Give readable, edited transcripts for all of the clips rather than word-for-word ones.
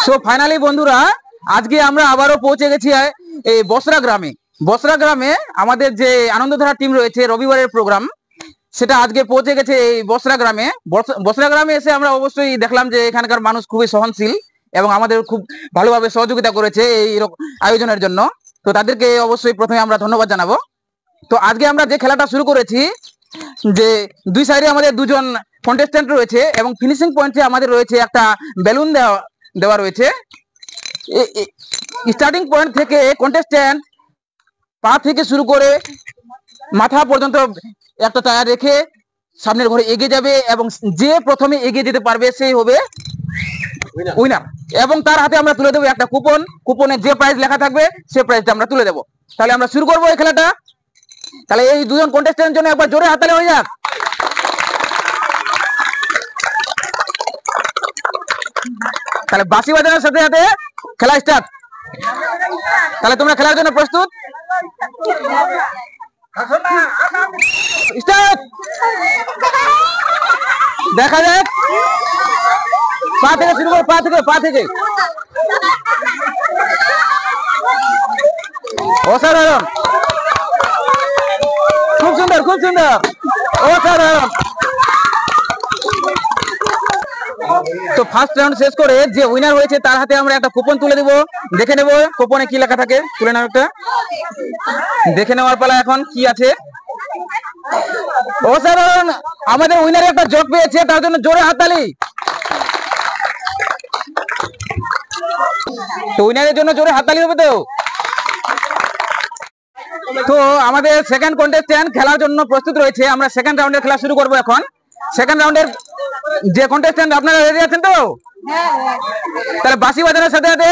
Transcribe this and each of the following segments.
So finally বন্ধুরা, আজকে আমরা আবারও পৌঁছে গেছি এই বসরা গ্রামে। বসরা গ্রামে আমাদের যে আনন্দধারা টিম রয়েছে, রবিবারের প্রোগ্রাম, সেটা আজকে পৌঁছে গেছে এই বসরা গ্রামে। বসরা গ্রামে এসে আমরা অবশ্যই দেখলাম যে এখানকার মানুষ খুবই সহনশীল এবং আমাদের খুব ভালোভাবে সহযোগিতা করেছে এই আয়োজনের জন্য। তো তাদেরকে অবশ্যই প্রথমে আমরা ধন্যবাদ জানাবো। তো আজকে আমরা যে খেলাটা শুরু করেছি, যে দুই সাইডে আমাদের দুজন কন্টেস্ট্যান্ট রয়েছে এবং ফিনিশিং পয়েন্টে আমাদের রয়েছে একটা বেলুন দেওয়া রয়েছে। স্টার্টিং পয়েন্ট থেকে কন্টেস্ট্যান্ট পা থেকে শুরু করে মাথা পর্যন্ত একটা টায়ার রেখে সামনের ঘরে এগিয়ে যাবে এবং যে প্রথমে এগিয়ে যেতে পারবে সেই হবে উইনার। এবং তার হাতে আমরা তুলে দেবো একটা কুপন। কুপনে যে প্রাইজ লেখা থাকবে সেই প্রাইজটা আমরা তুলে দেবো। তাহলে আমরা শুরু করবো এই খেলাটা। তাহলে এই দুজন কন্টেস্ট্যান্টের জন্য একবার জোরে হাততালি হয়ে যাক। তাহলে বাঁশি বাজানোর সাথে সাথে খেলা স্টার্ট। তাহলে তোমরা খেলার জন্য প্রস্তুত? স্টার্ট। দেখা যাক, পা থেকে শুরু করো, পা থেকে। অসাধারণ, খুব সুন্দর, অসাধারণ। তো ফার্স্ট রাউন্ড শেষ করে যে উইনার হয়েছে তার হাতে আমরা একটা কুপন তুলে দেব। দেখে নেব কুপনে কি লেখা থাকে। তুলে নাও একটা, দেখে নেওয়ার পালা এখন কি আছে। অসাধারণ, আমাদের উইনার একটা জগ পেয়েছে, তার জন্য জোরে হাততালি। তো উইনারের জন্য জোরে হাততালি হবে। তো আমাদের সেকেন্ড কন্টেস্ট্যান্ট খেলার জন্য প্রস্তুত রয়েছে। আমরা সেকেন্ড রাউন্ডের খেলা শুরু করব এখন। সেকেন্ড রাউন্ডের যে কন্টেস্ট্যান্ট, আপনারা রেডি আছেন তো? তাহলে বাঁশি বাজানোর সাথে সাথে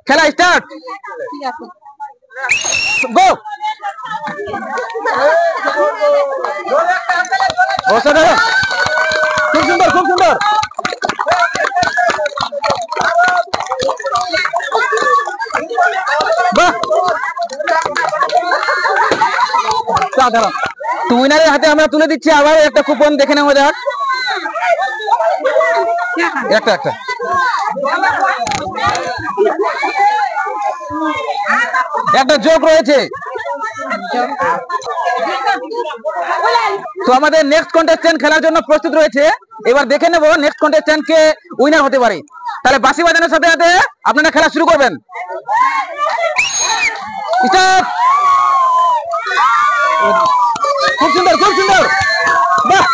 খেলা স্টার্ট। গো। অসাধারণ, খুব সুন্দর। বাহ, সাধারণ। তো উইনারের হাতে আমরা তুলে দিচ্ছি আবার একটা কুপন। দেখে নেওয়া যাক। একটা যোগ রয়েছে। তো আমাদের নেক্সট কন্টেস্ট্যান্ট খেলার জন্য প্রস্তুত রয়েছে। এবার দেখে নেব নেক্সট কন্টেস্ট্যান্ট কে উইনার হতে পারে। তাহলে বাঁশি বাজানোর সাথে সাথে আপনারা খেলা শুরু করবেন। খুব সুন্দর। বাহ,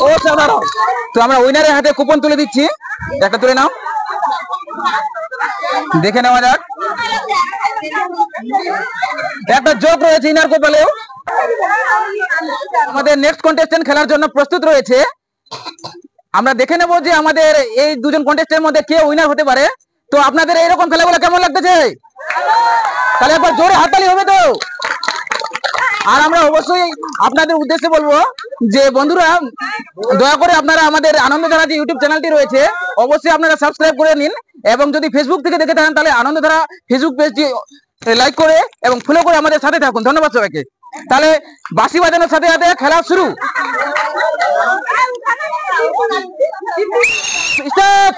অসাধারণ। তো আমরা উইনারের হাতে কুপন তুলে দিচ্ছি। একটা তুলে নাও, দেখে নেওয়া যাক। একটা যোগ রয়েছে ইনার কপালেও। আমাদের নেক্সট কন্টেস্ট্যান্ট খেলার জন্য প্রস্তুত রয়েছে। আমরা দেখে নেব যে আমাদের এই দুজন কন্টেস্ট্যান্টের মধ্যে কে উইনার হতে পারে। তো আপনাদের এইরকম খেলাগুলো কেমন লাগতেছে? তাহলে একবার জোরে হাততালি হবে তো। আর আমরা অবশ্যই আপনাদের উদ্দেশ্যে বলবো যে বন্ধুরা, দয়া করে আপনারা আমাদের আনন্দধারা যে ইউটিউব চ্যানেলটি রয়েছে অবশ্যই আপনারা সাবস্ক্রাইব করে নিন। এবং যদি ফেসবুক থেকে দেখে থাকেন তাহলে আনন্দধারা ফেসবুক পেজটি লাইক করে এবং ফলো করে আমাদের সাথে থাকুন। ধন্যবাদ সবাইকে। তাহলে বাঁশি বাজানোর সাথে সাথে খেলা শুরু। স্টার্ট।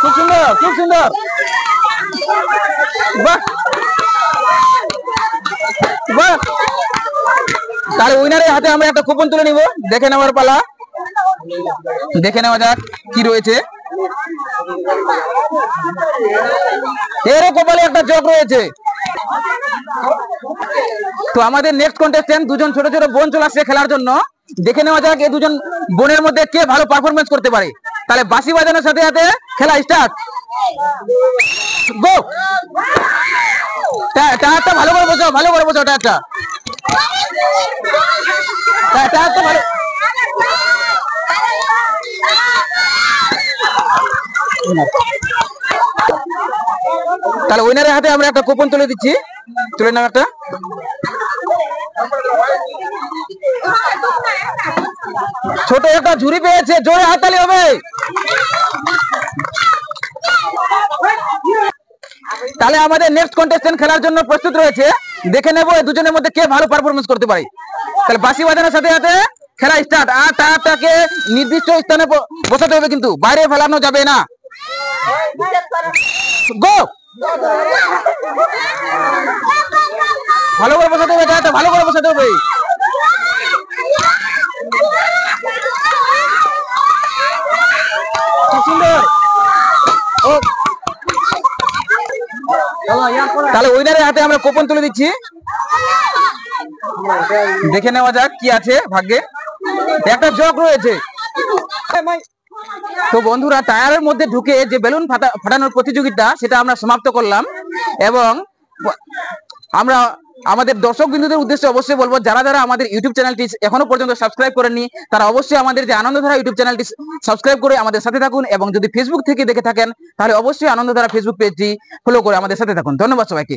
খুব সুন্দর। বাহ। তাহলে উইনারের হাতে আমরা একটা কুপন তুলে নিব। দেখে নেওয়ার পালা। দেখে নেওয়া যাক কি রয়েছে। এর কপালে একটা যোগ রয়েছে। তো আমাদের নেক্সট কন্টেস্ট্যান্ট দুজন ছোট বোন চলে আসছে খেলার জন্য। দেখে নেওয়া যাক এই দুজন বোনের মধ্যে কে ভালো পারফরমেন্স করতে পারে। তাহলে বাঁশি বাজানোর সাথে সাথে খেলা স্টার্ট। গো। টায়ারটা ভালো করে বসো, টায়ারটা ভালো। তাহলে উইনারের হাতে আমরা একটা কুপন তুলে দিচ্ছি। তুলে নাও একটা। ছোট একটা ঝুড়ি পেয়েছে, জোরে হাততালি হবে। তাহলে আমাদের নেক্সট কন্টেস্টেন্ট খেলার জন্য প্রস্তুত রয়েছে। দেখে নেবো এই দুজনের মধ্যে কে ভালো পারফরমেন্স করতে পারে। তাহলে বাঁশি বাজানোর সাথে সাথে খেলা স্টার্ট। আর তাকে নির্দিষ্ট স্থানে বসাতে হবে, কিন্তু বাইরে ফেলানো যাবে না। গো, ভালো করে বসাতে হবে, ভালো করে বসাতে হবে। সুন্দর। তাহলে উইনারের হাতে আমরা কুপন তুলে দিচ্ছি। দেখে নেওয়া যাক কি আছে ভাগ্যে। একটা জগ রয়েছে। তো বন্ধুরা, টায়ারের মধ্যে ঢুকে যে বেলুন ফাটানোর প্রতিযোগিতা সেটা আমরা সমাপ্ত করলাম। এবং আমরা আমাদের দর্শক বিন্দুদের উদ্দেশ্যে অবশ্যই বলবো, যারা যারা আমাদের ইউটিউব চ্যানেলটি এখনো পর্যন্ত সাবস্ক্রাইব করেননি তারা অবশ্যই আমাদের যে আনন্দধারা ইউটিউব চ্যানেলটি সাবস্ক্রাইব করে আমাদের সাথে থাকুন। এবং যদি ফেসবুক থেকে দেখে থাকেন তাহলে অবশ্যই আনন্দধারা ফেসবুক পেজটি ফলো করে আমাদের সাথে থাকুন। ধন্যবাদ সবাইকে।